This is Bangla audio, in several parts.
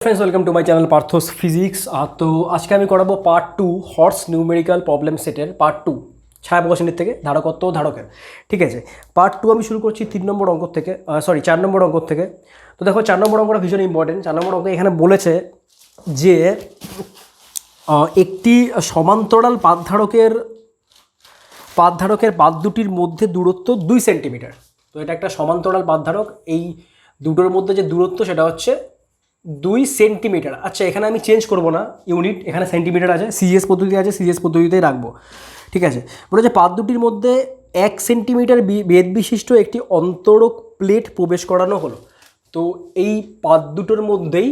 Friends welcome to my channel Partho's physics. तो आज के আমি করাবো পার্ট 2 হর্স নিউমেরিক্যাল প্রবলেম সেটের পার্ট 2 ছায়া প্রকাশনীর থেকে ধারকত্ব ও ধারকের। ঠিক আছে, পার্ট 2 আমি শুরু করছি 3 নম্বর অঙ্ক থেকে, 4 নম্বর অঙ্ক থেকে। তো দেখো 4 নম্বর অঙ্কটা ভীষণ ইম্পর্টেন্ট। 4 নম্বর অঙ্ক এখানে বলেছে যে একটি সমান্তরাল পাতধারকের পাত দুটির মধ্যে দূরত্ব 2 সেন্টিমিটার। তো এটা একটা সমান্তরাল পাতধারক, এই দুটোর মধ্যে যে দূরত্ব সেটা হচ্ছে 2 সেন্টিমিটার। আচ্ছা, এখানে আমি চেঞ্জ করব না ইউনিট, এখানে সেন্টিমিটার আছে, সিজিএস পদ্ধতি আছে, সিজিএস পদ্ধতিতেই রাখবো। ঠিক আছে, বলেছে পাত দুটির মধ্যে 1 সেন্টিমিটার বেধ বিশিষ্ট একটি অন্তরক প্লেট প্রবেশ করানো হলো। তো এই পাত দুটোর মধ্যেই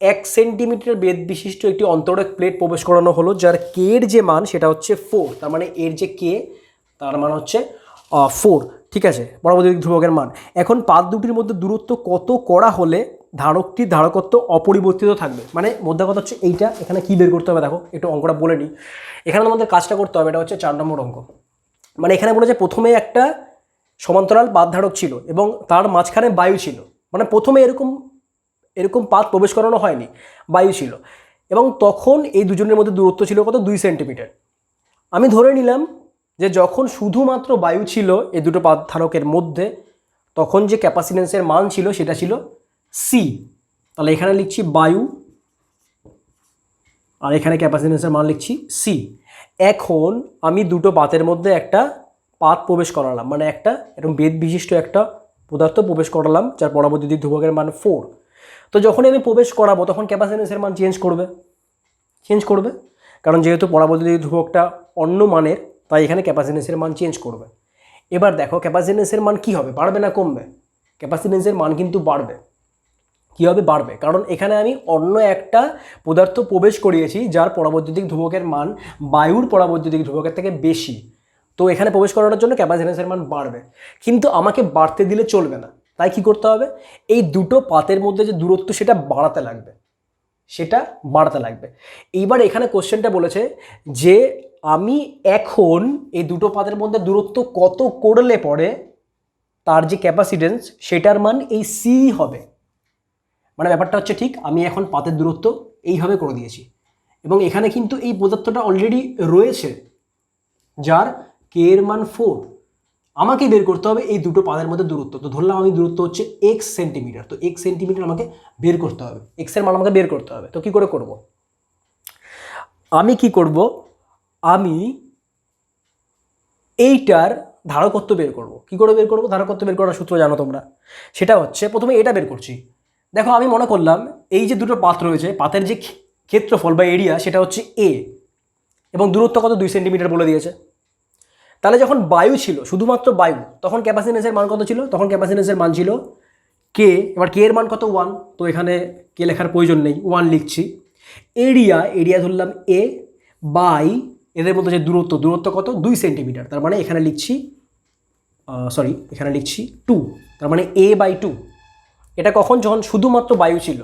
1 সেন্টিমিটার বেধ বিশিষ্ট একটি অন্তরক প্লেট প্রবেশ করানো হলো, যার কে এর যে মান সেটা হচ্ছে 4। তার মানে এর যে কে তার মান হচ্ছে 4। ঠিক আছে, পরবর্তী ধ্রুবকের মান। এখন পাত দুটির মধ্যে দূরত্ব কত করা হলে ধারকটির ধারকত্ব অপরিবর্তিত থাকবে। মানে মধ্যে কথা হচ্ছে এইটা, এখানে কী বের করতে হবে দেখো, একটু অঙ্কটা বলে নিই। এখানে আমাদের কাজটা করতে হবে, এটা হচ্ছে 4 নম্বর অঙ্ক। মানে এখানে বলেছে প্রথমে একটা সমান্তরাল পাতধারক ছিল এবং তার মাঝখানে বায়ু ছিল। মানে প্রথমে এরকম পাত প্রবেশ করানো হয়নি, বায়ু ছিল, এবং তখন এই দুজনের মধ্যে দূরত্ব ছিল কত, 2 সেন্টিমিটার। আমি ধরে নিলাম যে যখন শুধুমাত্র বায়ু ছিল এই দুটো পাতধারকের মধ্যে, তখন যে ক্যাপাসিটেন্সের মান ছিল সেটা ছিল সি। তাহলে এখানে লিখছি বায়ু আর এখানে ক্যাপাসিটেন্সের মান লিখছি সি। এখন আমি দুটো পাতের মধ্যে একটা পাত প্রবেশ করালাম, মানে একটা এরকম বেধ বিশিষ্ট একটা পদার্থ প্রবেশ করালাম, যার পরবর্তী ধ্রুবকের মান 4। তো যখনই আমি প্রবেশ করাবো তখন ক্যাপাসিটেন্সের মান চেঞ্জ করবে, কারণ যেহেতু পরবর্তী ধ্রুবকটা অন্য মানের, তাই এখানে ক্যাপাসিটেন্সের মান চেঞ্জ করবে। এবার দেখো ক্যাপাসিটেন্সের মান কি হবে, বাড়বে না কমবে? ক্যাপাসিটেন্সের মান কিন্তু বাড়বে। কী হবে? বাড়বে, কারণ এখানে আমি অন্য একটা পদার্থ প্রবেশ করিয়েছি যার পরাবৈদ্যুতিক ধ্রুবকের মান বায়ুর পরাবৈদ্যুতিক ধ্রুবকের থেকে বেশি। তো এখানে প্রবেশ করানোর জন্য ক্যাপাসিটেন্সের মান বাড়বে, কিন্তু আমাকে বাড়তে দিলে চলবে না। তাই কি করতে হবে, এই দুটো পাতের মধ্যে যে দূরত্ব সেটা বাড়াতে লাগবে। এইবার এখানে কোশ্চেনটা বলেছে যে আমি এখন এই দুটো পাতের মধ্যে দূরত্ব কত করলে পরে তার যে ক্যাপাসিটেন্স সেটার মান এই সি হবে। মানে ব্যাপারটা হচ্ছে ঠিক, আমি এখন পাতের দূরত্ব এইভাবে করে দিয়েছি এবং এখানে কিন্তু এই পদার্থটা অলরেডি রয়েছে যার কে এর মান 4। আমাকে বের করতে হবে এই দুটো পাতের মধ্যে দূরত্ব। তো ধরলাম আমি দূরত্ব হচ্ছে এক্স সেন্টিমিটার, তো এক্স সেন্টিমিটার আমাকে বের করতে হবে, এক্সের মান আমাকে বের করতে হবে। তো কী করে করব? আমি এইটার ধারকত্ব বের করব। কী করে বের করব? ধারকত্ব বের করার সূত্র জানো তোমরা, সেটা হচ্ছে প্রথমে এটা বের করছি। দেখো আমি মনে করলাম এই যে দুটো পাত রয়েছে, পাতের যে ক্ষেত্রফল বা এরিয়া সেটা হচ্ছে এ, এবং দূরত্ব কত, 2 সেন্টিমিটার বলে দিয়েছে। তাহলে যখন বায়ু ছিল, শুধুমাত্র বায়ু, তখন ক্যাপাসিটেন্সের মান কত ছিল? তখন ক্যাপাসিটেন্সের মান ছিল কে। এবার কে এর মান কত? 1। তো এখানে কে লেখার প্রয়োজন নেই, 1 লিখছি। এরিয়া ধরলাম এ, বাই এদের মধ্যে যে দূরত্ব কত, 2 সেন্টিমিটার। তার মানে এখানে লিখছি 2। তার মানে a/2। এটা কখন? যখন শুধুমাত্র বায়ু ছিল।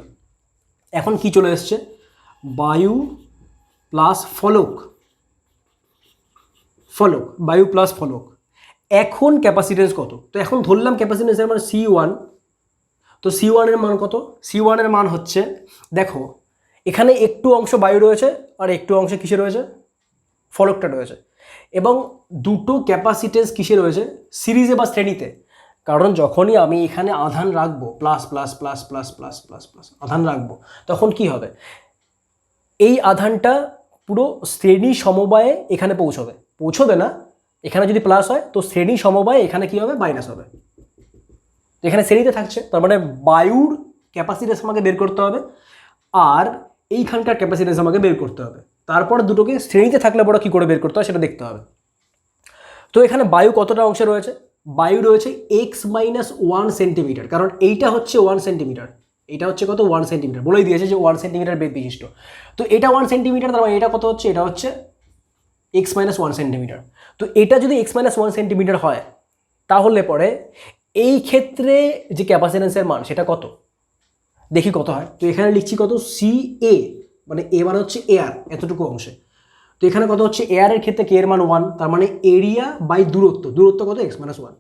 এখন কি চলে এসছে, বায়ু প্লাস ফলক, বায়ু প্লাস ফলক। এখন ক্যাপাসিটেন্স কত? তো এখন ধরলাম ক্যাপাসিটেন্সের মান C1। তো C1 এর মান কত? C1 এর মান হচ্ছে, দেখো এখানে একটু অংশ বায়ু রয়েছে আর একটু অংশ কিসে রয়েছে, ফলকটা রয়েছে। এবং দুটো ক্যাপাসিটেন্স কিসে রয়েছে, সিরিজে বা শ্রেণীতে। কারণ যখনই আমি এখানে আধান রাখবো plus plus plus plus plus plus plus আধান রাখবো, তখন কি হবে, এই আধানটা পুরো শ্রেণী সমবায়ে এখানে পৌঁছবে না। এখানে যদি প্লাস হয় তো শ্রেণী সমবায়ে এখানে কি হবে, মাইনাস হবে। তো এখানে শ্রেণীতে থাকছে, তার মানে বায়ুর ক্যাপাসিটেন্স আমাকে বের করতে হবে আর এইখানকার ক্যাপাসিটেন্স আমাকে বের করতে হবে। তারপর দুটোকে শ্রেণীতে থাকলে পরে কী করে বের করতে হয় সেটা দেখতে হবে। তো এখানে বায়ু কতটা অংশে রয়েছে, বায়ু রয়েছে x-1 সেন্টিমিটার, কারণ এইটা হচ্ছে 1 সেন্টিমিটার, এটা হচ্ছে কত, 1 সেন্টিমিটার, বলেই দিয়েছে যে 1 সেন্টিমিটার বেধ বিশিষ্ট। তো এটা 1 সেন্টিমিটার, তার মানে এটা কত হচ্ছে, এটা হচ্ছে x-1 সেন্টিমিটার। তো এটা যদি x-1 সেন্টিমিটার হয় তাহলে পরে এই ক্ষেত্রে যে ক্যাপাসিটেন্সের মান সেটা কত, দেখি কত হয়। তো এখানে লিখছি কত, CA, মানে এ মানে হচ্ছে এয়ার, এতটুকু অংশে। তো এখানে কত হচ্ছে, এয়ারের ক্ষেত্রে কে এর মান 1, তার মানে এরিয়া বাই দূরত্ব কত, x-1।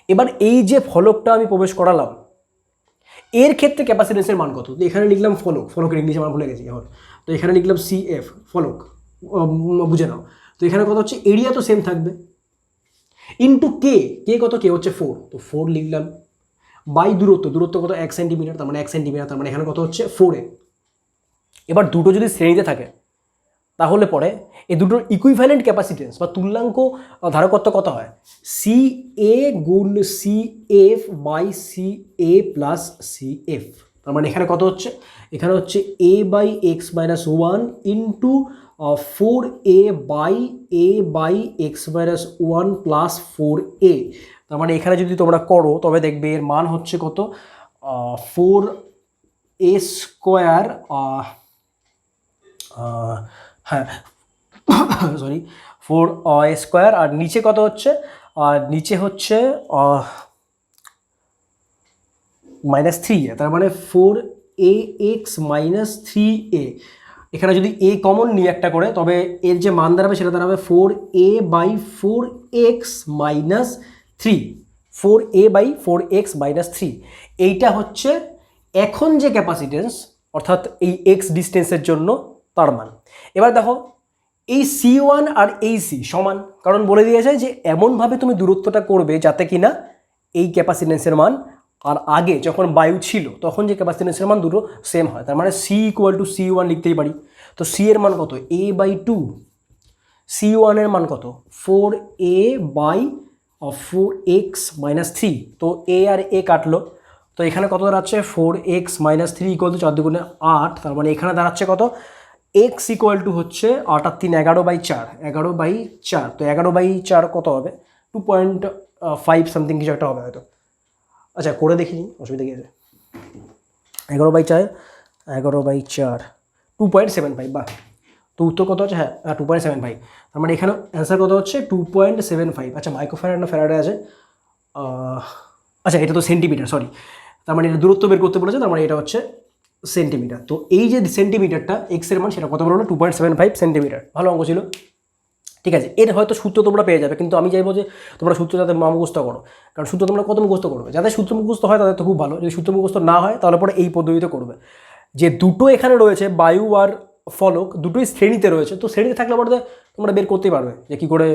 এবার এই যে ফলকটা আমি প্রবেশ করালাম, এর ক্ষেত্রে ক্যাপাসিটেন্সের মান কত? তো এখানে লিখলাম ফলক, ফলকের ইংলিশ আমার ভুলে গেছি এখন। তো এখানে লিখলাম CF ফলক, বুঝে নাও। তো এখানে কত হচ্ছে, এরিয়া তো সেম থাকবে, ইন্টু কে, কে কত, কে হচ্ছে 4, তো 4 লিখলাম, বাই দূরত্ব, দূরত্ব কত 1 সেন্টিমিটার, তার মানে 1 সেন্টিমিটার, তার মানে এখানে কত হচ্ছে 4A। এবার দুটো যদি শ্রেণীতে থাকে তাহলে পরে এই দুটোর ইকুইভ্যালেন্ট ক্যাপাসিটেন্স বা তুল্যাঙ্ক ধারকত্ব কত হয়, CA গুণ CF by CA plus CF। তার মানে এখানে কত হচ্ছে, এখানে হচ্ছে A by x minus 1 into 4A by A by x minus 1 plus 4A। তার মানে এখানে যদি তোমরা করো তবে দেখবে এর মান হচ্ছে কত, 4A স্কোয়ার, হ্যাঁ সরি 4A স্কোয়ার, আর নিচে কত হচ্ছে, আর নিচে হচ্ছে -3A, তার মানে 4AX মাইনাস 3A। এখানে যদি A কমন নিই একটা করে, তবে এর যে মান দাঁড়াবে সেটা দাঁড়াবে 4A by 4X minus 3, 4A by 4X minus 3। এইটা হচ্ছে এখন যে ক্যাপাসিটেন্স, অর্থাৎ এই X ডিস্টেন্সের জন্য তার মান। এবার দেখো এই C1 আর এই C সমান, কারণ বলে দিয়েছে যে এমনভাবে তুমি দূরত্বটা করবে যাতে কিনা এই ক্যাপাসিটেন্সের মান আর আগে যখন বায়ু ছিল তখন যে ক্যাপাসিটেন্সের মান দুটো সেম হয়। তার মানে C ইকুয়াল টু C1 লিখতেই পারি। তো C এর মান কত, A বাই 2, C1 এর মান কত 4A বাই 4X মাইনাস 3। তো A আর A কাটলো, তো এখানে কত দাঁড়াচ্ছে 4X মাইনাস 3 ইকুয়াল টু 4 দুগুণে 8। তার মানে এখানে দাঁড়াচ্ছে কত, X ইকুয়াল টু হচ্ছে 8 আর 3 11/4, 11/4। তো 11/4 কত হবে, 2.5 সামথিং কিছু একটা হবে হয়তো। আচ্ছা করে দেখিনি, অসুবিধা কী আছে, 11/4, 11/4 2.75, বাহ। তো উত্তর কত হচ্ছে, হ্যাঁ 2.75। তার মানে এখানে অ্যান্সার কত হচ্ছে 2.75। আচ্ছা মাইক্রোফ্যারাড না ফ্যারাডে আছে, আচ্ছা এটা তো সেন্টিমিটার, সরি। তার মানে এটা দূরত্ব বের করতে বলেছে, তার মানে এটা হচ্ছে সেন্টিমিটার। তো এই যে সেন্টিমিটারটা X এর মান সেটা কত বললো, 2.75 সেন্টিমিটার। ভালো অঙ্ক ছিল, ঠিক আছে। এর হয়তো সূত্র তোমরা পেয়ে যাবে, কিন্তু আমি চাইবো যে তোমরা সূত্র যাতে মুখস্থ করো, কারণ সূত্র তোমরা কত মুখস্থ করবে, যাদের সূত্র মুখস্থ হয় তাদের তো খুব ভালো, যদি সূত্র মুখস্থ না হয় তাহলে পরে এই পদ্ধতিতে করবে। যে দুটো এখানে রয়েছে বায়ু আর ফলক, দুটোই শ্রেণীতে রয়েছে, তো শ্রেণীতে থাকলে পরে তোমরা বের করতেই পারবে যে কী করে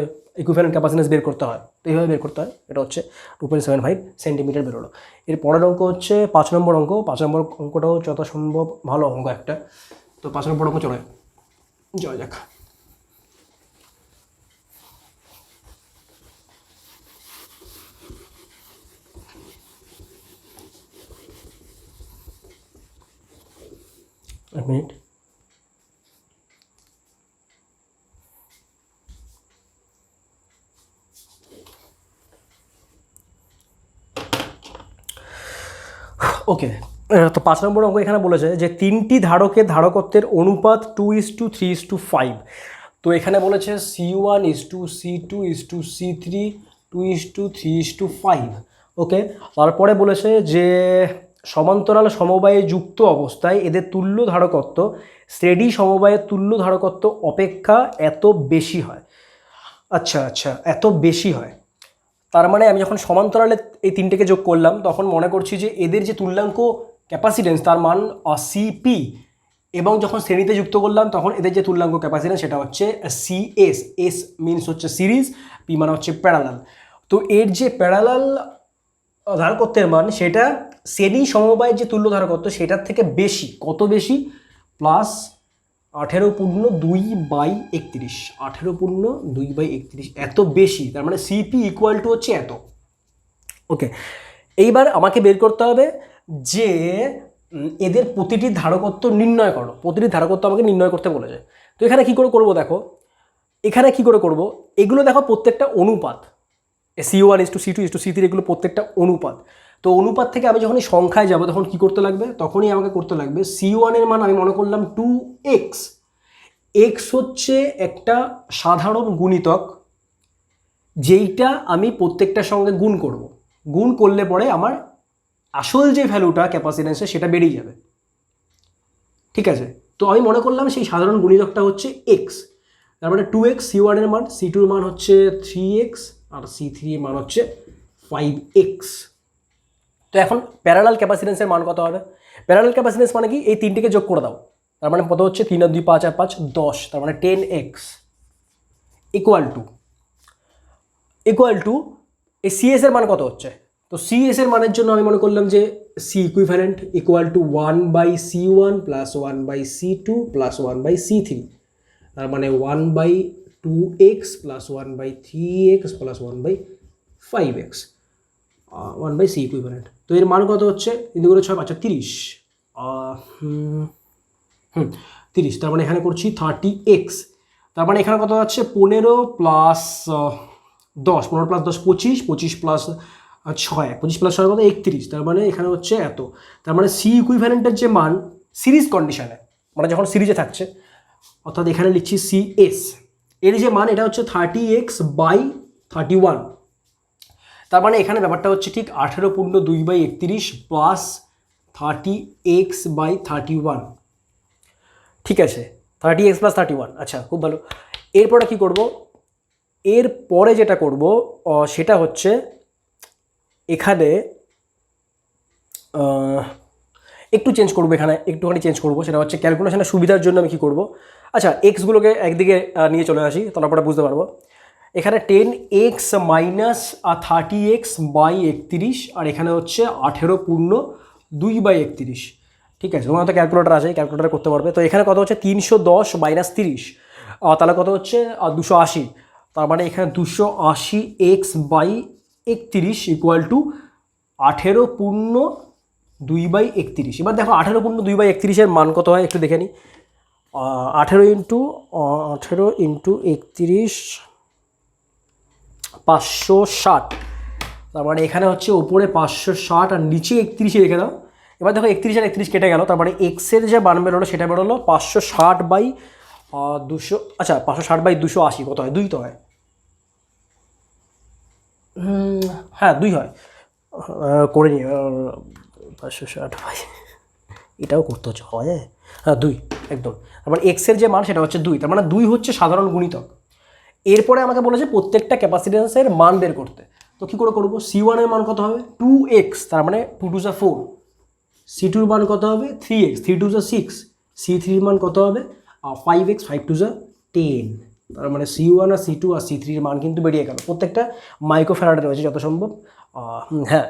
ইকুইভ্যালেন্ট ক্যাপাসিটেন্স বের করতে হয়। তো এইভাবে বের করতে হয়। এটা হচ্ছে 2.75 সেন্টিমিটার বেরোলো। এর পরের অঙ্ক হচ্ছে 5 নম্বর অঙ্ক। 5 নম্বর অঙ্কটাও যথাসম্ভব ভালো অঙ্ক একটা। তো 5 নম্বর অঙ্ক চলে জয় যাক। এক মিনিট, ওকে। তো 5 নম্বর অঙ্ক এখানে বলেছে যে 3টি ধারকের ধারকত্বের অনুপাত 2:3:5। তো এখানে বলেছে C1:C2:C3 2:3:5। ওকে, তারপরে বলেছে যে সমান্তরাল সমবায়ে যুক্ত অবস্থায় এদের তুল্য ধারকত্ব শ্রেণী সমবায়ের তুল্য ধারকত্ব অপেক্ষা এত বেশি হয়। আচ্ছা আচ্ছা, এত বেশি হয়। তার মানে আমি যখন সমান্তরালে এই তিনটেকে যোগ করলাম তখন মনে করছি যে এদের যে তুল্যাঙ্ক ক্যাপাসিটেন্স তার মান CP, এবং যখন শ্রেণীতে যুক্ত করলাম তখন এদের যে তুল্যাঙ্ক ক্যাপাসিটেন্স সেটা হচ্ছে CS। S মিনস হচ্ছে সিরিজ, P মানে হচ্ছে প্যারালাল। তো এর যে প্যারালাল ধারকত্বের মান সেটা শ্রেণী সমবায়ের যে তুল্য ধারকত্ব সেটার থেকে বেশি। কত বেশি, প্লাস 18/2/31, 18/2/31, এত বেশি। তার মানে CP ইকুয়াল টু হচ্ছে এত। ওকে, এইবার আমাকে বের করতে হবে যে এদের প্রতিটি ধারকত্ব নির্ণয় করো। প্রতিটি ধারকত্ব আমাকে নির্ণয় করতে বলেছে। তো এখানে কি করে করবো, দেখো এখানে কি করে করব, এগুলো দেখো প্রত্যেকটা অনুপাত, C1:C2:C3 এগুলো প্রত্যেকটা অনুপাত। তো অনুপাত থেকে আমি যখনই সংখ্যায় যাব তখন কি করতে লাগবে, তখনই আমাকে করতে লাগবে C1 এর মান আমি মনে করলাম 2x। x হচ্ছে একটা সাধারণ গুণিতক যেইটা আমি প্রত্যেকটার সঙ্গে গুণ করব। গুণ করলে পরে আমার আসল যে ভ্যালুটা ক্যাপাসিটেন্সে সেটা বেরিয়ে যাবে, ঠিক আছে। তো আমি মনে করলাম সেই সাধারণ গুণিতকটা হচ্ছে x। তার মানে 2x C1 এর মান, C2 এর মান হচ্ছে 3x, আর C3 এর মান হচ্ছে 5x। তো এখন প্যারালাল ক্যাপাসিটেন্সের মান কত হবে? প্যারালাল ক্যাপাসিটেন্স মানে কি, এই তিনটিকে যোগ করে দাও, তার মানে কত হচ্ছে 3 আর 2 5 আর 5 10, তার মানে 10x ইকুয়াল টু এই সিএস এর মান কত হচ্ছে? তো সিএস এর মানের জন্য আমি মনে করলাম যে C equivalent equal to 1/C1 plus 1/C2 plus 1/C3, তার মানে 1/2x plus 1/3x plus 1/5x, 1/C equivalent. তো এর মান কত হচ্ছে? 3 × 6 = 30, 30, তার মানে এখানে করছি 30x, তার মানে এখানে কত হচ্ছে 15 প্লাস 10, 15 প্লাস 10 25, 25 প্লাস 6, 25 প্লাস 6 কত 31, তার মানে এখানে হচ্ছে এত। তার মানে সি ইকুইভ্যালেন্টের যে মান সিরিজ কন্ডিশনে, মানে যখন সিরিজে থাকছে, অর্থাৎ এখানে লিখছি সিএস, এর যে মান এটা হচ্ছে 30x/31, তার মানে এখানে ব্যাপারটা হচ্ছে ঠিক 18 পূর্ণ 2/31 প্লাস 30x/31, ঠিক আছে, 30x প্লাস 31। আচ্ছা, খুব ভালো। এরপরে কি করব? এরপরে যেটা করব সেটা হচ্ছে এখানে একটু চেঞ্জ করবো, এখানে একটুখানি চেঞ্জ করবো, সেটা হচ্ছে ক্যালকুলেশনের সুবিধার জন্য আমি কী করবো, আচ্ছা এক্সগুলোকে একদিকে নিয়ে চলে আসি, তারপরে বুঝতে পারবো। এখানে 10x মাইনাস 30x/31, আর এখানে হচ্ছে 18 পূর্ণ 2/31, ঠিক আছে। তোমার তো ক্যালকুলেটার আছে, ক্যালকুলেটার করতে পারবে। তো এখানে কত হচ্ছে 310 মাইনাস 30, তাহলে কত হচ্ছে 280, তার মানে এখানে 280x/31 ইকুয়াল টু 18 পূর্ণ 2/31। এবার দেখো 18 পূর্ণ 2/31 মান কত হয় একটু দেখে নিই। 18 ইন্টু 31 560, তার মানে এখানে হচ্ছে ওপরে 560 আর নিচে 31 রেখে দাও। এবার দেখো 31 আর 31 কেটে গেল, তার মানে এক্সের যে মান বেরোলো সেটা বেরোলো 560/200, আচ্ছা 560/280 কত হয়? 2 তো হয়, হ্যাঁ 2 হয়, করে নিই 560 ভাই, এটাও করতে হচ্ছে, হয় হ্যাঁ 2 একদম। তার মানে এক্সের যে মান সেটা হচ্ছে 2, তার মানে 2 হচ্ছে সাধারণ গুণিতক। এরপরে আমাকে বলেছে প্রত্যেকটা ক্যাপাসিটেন্সের মান বের করতে। তো কী করে করবো? C1 এর মান কত হবে? 2x, তার মানে 2 2 4, C2 এর মান কত হবে? 3x, 3 2 6, C3 এর মান কত হবে? 5x, 5 2 10, তার মানে C1 আর C2 আর C3 এর মান কিন্তু বেরিয়ে গেল। প্রত্যেকটা মাইক্রোফ্যারাডে রয়েছে যত সম্ভব, হ্যাঁ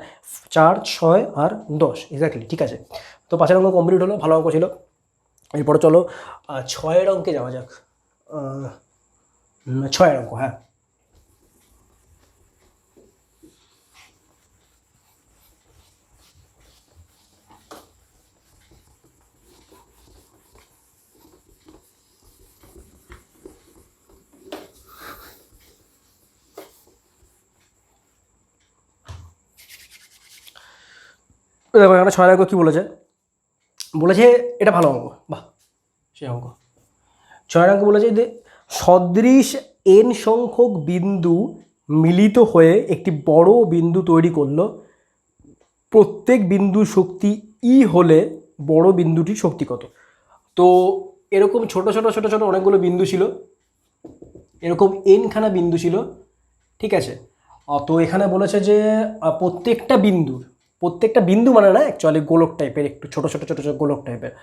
4 6 আর 10 এক্স্যাক্টলি, ঠিক আছে। তো 5 অঙ্ক কমপ্লিট হলো, ভালো অঙ্ক ছিল। এরপরে চলো 6 অঙ্কে যাওয়া যাক। 6 অঙ্ক, হ্যাঁ দেখো এখানে 6 অঙ্ক কী বলেছে? বলেছে এটা ভালো অঙ্ক, বাহ সেই অঙ্ক। 6 অঙ্ক বলেছে যে সদৃশ n সংখ্যক বিন্দু মিলিত হয়ে একটি বড় বিন্দু তৈরি করলো, প্রত্যেক বিন্দুর শক্তি ই হলে বড় বিন্দুটির শক্তি কত? তো এরকম ছোট ছোট ছোট ছোট অনেকগুলো বিন্দু ছিল, এরকম এনখানা বিন্দু ছিল, ঠিক আছে। তো এখানে বলেছে যে প্রত্যেকটা বিন্দু মানে না, অ্যাকচুয়ালি গোলক টাইপের, একটু ছোট ছোট ছোট ছোট গোলক টাইপের,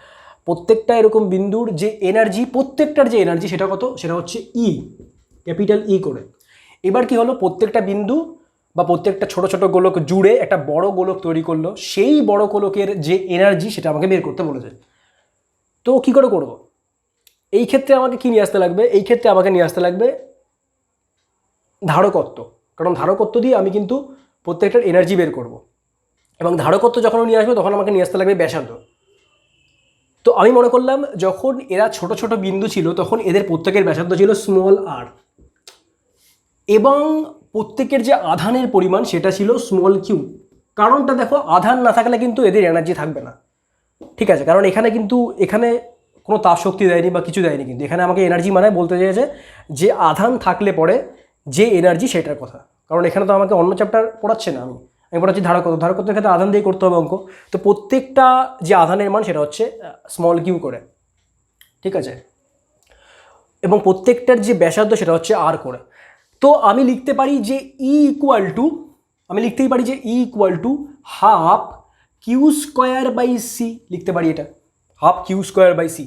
প্রত্যেকটা এরকম বিন্দুর যে এনার্জি, প্রত্যেকটার যে এনার্জি সেটা কত? সেটা হচ্ছে ই, ক্যাপিটাল ই করে। এবার কি হলো, প্রত্যেকটা বিন্দু বা প্রত্যেকটা ছোট ছোট গোলক জুড়ে একটা বড় গোলক তৈরি করলো, সেই বড় গোলকের যে এনার্জি সেটা আমাকে বের করতে বলেছে। তো কি করে করব? এই ক্ষেত্রে আমাকে কি নিয়ে আসতে লাগবে? এই ক্ষেত্রে আমাকে নিয়ে আসতে লাগবে ধারকত্ব, কারণ ধারকত্ব দিয়ে আমি কিন্তু প্রত্যেকটার এনার্জি বের করব, এবং ধারকত্ব যখন নিয়ে আসবে তখন আমাকে নিয়ে আসতে লাগবে ব্যাসার্ধ। তো আমি মনে করলাম যখন এরা ছোট ছোট বিন্দু ছিল তখন এদের প্রত্যেকের ব্যাসার্ধ ছিল স্মল আর, এবং প্রত্যেকের যে আধানের পরিমাণ সেটা ছিল স্মল কিউ। কারণটা দেখো, আধান না থাকলে কিন্তু এদের এনার্জি থাকবে না, ঠিক আছে। কারণ এখানে কোনো তাপ শক্তি দেয়নি বা কিছু দেয়নি, কিন্তু এখানে আমাকে এনার্জি মানে বলতে চেয়েছে যে আধান থাকলে পরে যে এনার্জি সেটার কথা। কারণ এখানে তো আমাকে অন্য চ্যাপ্টার পড়াচ্ছে না, আমি পড়াচ্ছি ধারকত্বের ক্ষেত্রে আধান দিয়ে করতে হবে অঙ্ক। তো প্রত্যেকটা যে আধানের মান সেটা হচ্ছে স্মল কিউ করে, ঠিক আছে, এবং প্রত্যেকটার যে ব্যাসার্ধ সেটা হচ্ছে আর করে। তো আমি লিখতে পারি যে ই ইকুয়াল টু আমি লিখতেই পারি যে E equal to half Q square by C, লিখতে পারি এটা half Q square by C.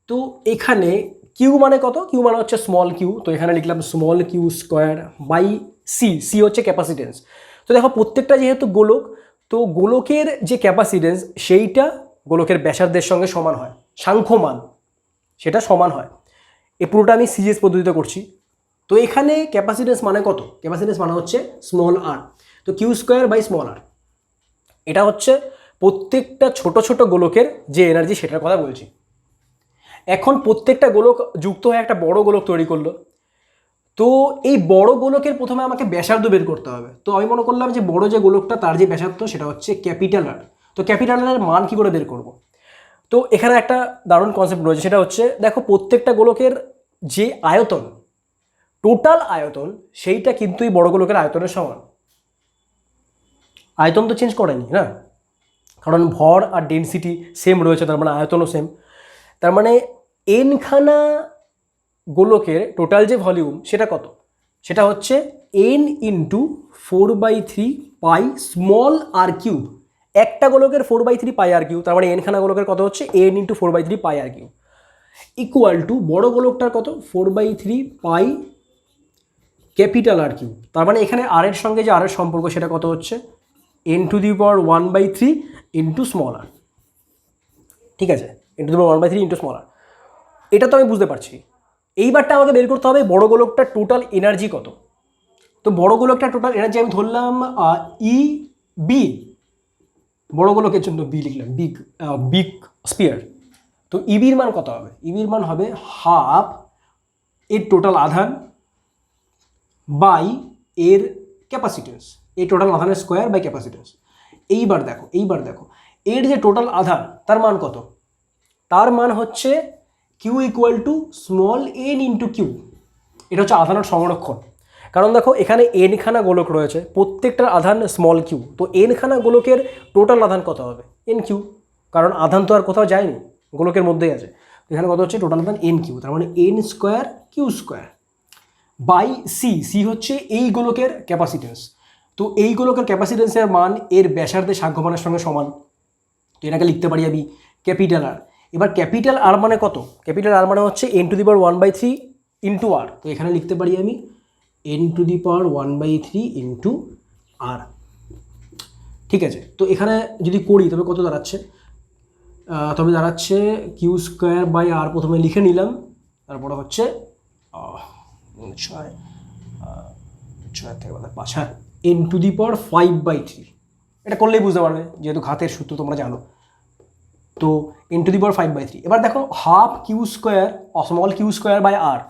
তো এখানে কিউ মানে কত, কিউ মানে হচ্ছে স্মল কিউ, তো এখানে লিখলাম small Q square by C, C হচ্ছে ক্যাপাসিটেন্স। তো দেখো প্রত্যেকটা যেহেতু গোলক, তো গোলকের যে ক্যাপাসিটেন্স সেইটা গোলকের ব্যাসার্ধের সঙ্গে সমান হয়, সাংখ্যমান সেটা সমান হয়। এই পুরোটা আমি সিএস পদ্ধতিতে করছি। তো এখানে ক্যাপাসিটেন্স মানে কত, ক্যাপাসিটেন্স মানে হচ্ছে স্মল আর, তো কিউ স্কোয়ার বাই স্মল আর, এটা হচ্ছে প্রত্যেকটা ছোট ছোট গোলকের যে এনার্জি সেটার কথা বলছি। এখন প্রত্যেকটা গোলক যুক্ত হয়ে একটা বড় গোলক তৈরি করলো। তো এই বড় গোলকের প্রথমে আমাকে ব্যাসার্ধ বের করতে হবে। তো আমি মনে করলাম যে বড় যে গোলকটা তার যে ব্যাসার্ধ সেটা হচ্ছে ক্যাপিটাল আর। তো ক্যাপিটাল আর মান কী করে বের করব? তো এখানে একটা দারুণ কনসেপ্ট রয়েছে, সেটা হচ্ছে দেখো প্রত্যেকটা গোলকের যে আয়তন, টোটাল আয়তন, সেইটা কিন্তু এই বড় গোলকের আয়তনের সমান। আয়তন তো চেঞ্জ করেনি না, কারণ ভর আর ডেনসিটি সেম রয়েছে, তার মানে আয়তনও সেম। তার মানে এনখানা গোলকের টোটাল যে ভলিউম সেটা কত, সেটা হচ্ছে এন ইন্টু 4/3 পাই স্মল আর কিউব। একটা গোলকের 4/3 পাই আর কিউব, তার মানে এনখানা গোলকের কত হচ্ছে N into 4/3 pi R cube, equal to বড় গোলকটার কত 4/3 পাই ক্যাপিটাল আর কিউব। তার মানে এখানে আর এর সঙ্গে যে আর এর সম্পর্ক সেটা কত হচ্ছে n⁻1/3 ইন্টু স্মল আর। ঠিক আছে, n⁻1/3 ইন্টু স্মল আর, এটা তো আমি বুঝতে পারছি। এইবারটা আমাকে বের করতে হবে বড় গোলকটার টোটাল এনার্জি কত। তো বড় গোলকটার টোটাল এনার্জি আমি ধরলাম ই বি, বড় গোলকের জন্য বি লিখলাম, বিগ স্পিয়ার। তো ইবির মান কত হবে, ইবির মান হবে হাফ এর টোটাল আধান বাই এর ক্যাপাসিটেন্স, এই টোটাল আধানের স্কোয়ার বাই ক্যাপাসিটেন্স। এইবার দেখো এর যে টোটাল আধান তার মান কত, তার মান হচ্ছে Q equal to small N into Q. এটা হচ্ছে আধানের সংরক্ষণ। কারণ দেখো এখানে এনখানা গোলক রয়েছে, প্রত্যেকটার আধান স্মল কিউ, তো এনখানা গোলকের টোটাল আধান কত হবে এন কিউ, কারণ আধান তো আর কোথাও যায়নি, গোলকের মধ্যেই আছে। তো এখানে কত হচ্ছে টোটাল আধান এন কিউ, তার মানে N square Q square by C, C হচ্ছে এই গোলকের ক্যাপাসিটেন্স। তো এই গোলকের ক্যাপাসিটেন্সের মান এর ব্যাসার্ধের সাংখ্যমানের সঙ্গে সমান, তো এটাকে লিখতে পারি আমি ক্যাপিটাল আর। এবার ক্যাপিটাল আর মানে কত, ক্যাপিটাল আর মানে হচ্ছে n⁻1/3 ইন্টু আর, তো এখানে লিখতে পারি আমি n⁻1/3 ইন্টু আর। ঠিক আছে, তো এখানে যদি করি তবে কত দাঁড়াচ্ছে, তবে দাঁড়াচ্ছে কিউ স্কোয়ার বাই আর, প্রথমে লিখে নিলাম, তারপরে হচ্ছে 6 থেকে 5, হ্যাঁ n⁵/3। এটা করলেই বুঝতে পারবে যেহেতু ঘাতের সূত্র তোমরা জানো। তো n⁵/3। এবার দেখো half Q square small Q square by r,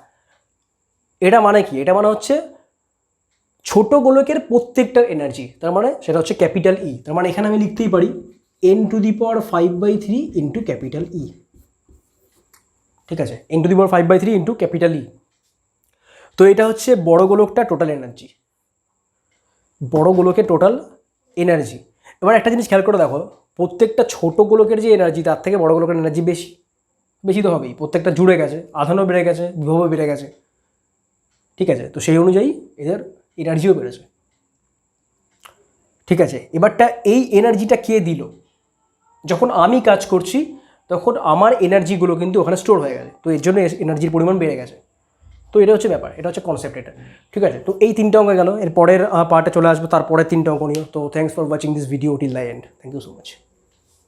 এটা মানে কি, এটা মানে হচ্ছে ছোট গোলকের প্রত্যেকটার এনার্জি, তার মানে সেটা হচ্ছে ক্যাপিটাল ই। তার মানে এখানে আমি লিখতেই পারি n⁵/3 ইন্টু ক্যাপিটাল ই। ঠিক আছে, n⁵/3 ইন্টু ক্যাপিটাল ই। তো এটা হচ্ছে বড় গোলকটা টোটাল এনার্জি, বড় গোলকের টোটাল এনার্জি। এবার একটা জিনিস খেয়াল করে দেখো, প্রত্যেকটা ছোট গোলকের যে এনার্জি তার থেকে বড় গোলকের এনার্জি বেশি, বেশি তো হবেই, প্রত্যেকটা জুড়ে গেছে, আধানও বেড়ে গেছে, বিভবও বেড়ে গেছে। ঠিক আছে, তো সেই অনুযায়ী এদের এনার্জিও বেড়েছে। ঠিক আছে, এবারটা এই এনার্জিটা কে দিল, যখন আমি কাজ করছি তখন আমার এনার্জিগুলো কিন্তু ওখানে স্টোর হয়ে গেছে, তো এর জন্য এনার্জির পরিমাণ বেড়ে গেছে। তো এটা হচ্ছে ব্যাপার, এটা হচ্ছে কনসেপ্ট এটা। ঠিক আছে, তো এই 3টে অঙ্ক গেল, এর পরের পার্টে চলে আসবো, তারপরে 3টে অঙ্ক নিও। তো thanks for watching this video till the end, thank you so much.